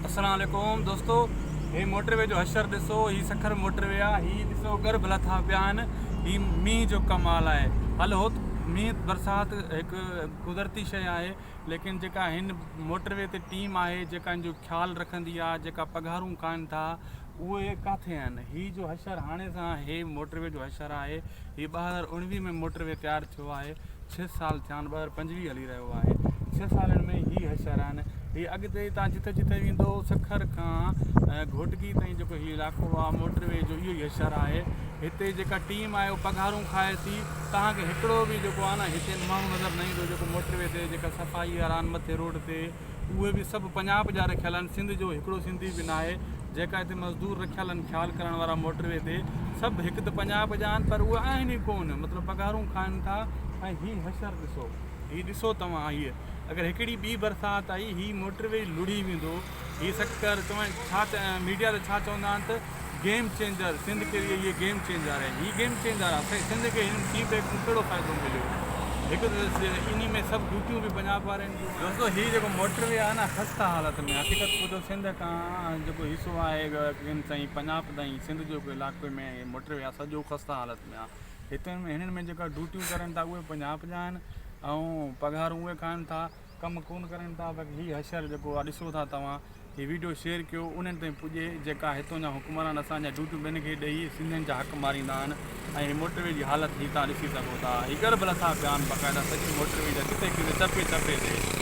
अस्सलाम वालेकुम दोस्तों, हे मोटरवे जो हशर ॾिसो, ही सखर मोटरवे आहे। ही ॾिसो गर्भ लथा पिया आहिनि। ही मींहं जो कमाल आहे। हल हो मींहं बरसाति हिकु कुदरती शइ आहे, लेकिन जेका हिन मोटरवे ते टीम आहे जेका हिन जो ख़्यालु रखंदी आहे, जेका पघारूं कान था, उहे किथे आहिनि। ही जो हशर हाणे सां हे मोटरवे जो हशर आहे, ही 2019 में मोटरवे तयारु थियो आहे। 6 साल थिया आहिनि, 2025 हली रहियो आहे। 6 सालनि में ही हशर आहिनि। ही अॻिते तव्हां जिथे जिथे वेंदो सखर खां घोटकी ताईं जेको हीउ इलाइक़ो आहे मोटरवे जो, इहो ई हशर आहे। हिते जेका टीम आहे उहा पघारूं खाए थी। तव्हांखे हिकिड़ो बि जेको आहे न हिते माण्हू नज़र न ईंदो जेको मोटरवे ते जेका सफ़ाई वारा आहिनि मथे रोड ते, उहे बि सभु पंजाब जा रखियल आहिनि। सिंध जो हिकिड़ो सिंधी बि न आहे। जेका हिते मज़दूर रखियल आहिनि ख़्यालु करण वारा मोटरवे ते, सभु हिकु त पंजाब जा आहिनि, पर उहे आहिनि ई कोन, मतिलबु पघारूं खाइनि था। ऐं हीउ हशर ॾिसो, हीउ ॾिसो तव्हां, हीअ अगरि हिकिड़ी ॿी बरसाति आई, हीउ मोटरवे लुड़ी वेंदो। हीअ सकर तव्हां छा मीडिया ते छा चवंदा आहिनि त गेम चेंजर, सिंध के लिए ये गेम चेंजर है। हीउ गेम चेंजर आहे। असांजे सिंध खे हिन टी बैग में कहिड़ो फ़ाइदो मिलियो? हिकु त इन में सभु ड्यूटियूं बि पंजाब वारनि जूं। दोस्तों, हीउ जेको मोटरवे आहे न ख़स्ता हालत में। हक़ीक़त ॿुधो, सिंध खां जेको हिसो आहे किन ताईं पंजाब ताईं सिंध जो इलाइक़े में मोटरवे आहे, सॼो ख़स्ता हालत में आहे। हिते हिननि में जेका ड्यूटियूं करनि था उहे पंजाब जा आहिनि, ऐं पघारूं उहे खाइनि था, कमु कोन करनि था। बाक़ी हीउ हशर जेको आहे ॾिसो था तव्हां, हीउ वीडियो शेयर कयो, उन्हनि ताईं पुॼे जेका हितां जा हुकुमरान असांजा ड्यूटियूं ॿिनि खे ॾेई सिंधियुनि जा हक़ मारींदा आहिनि। ऐं हीउ मोटरवे जी हालत हीअ तव्हां ॾिसी सघो था। हीउ गर्भ लथा पिया आहिनि बाक़ाइदा, सॼी मोटरवे जा किथे किथे चपे चपे ते।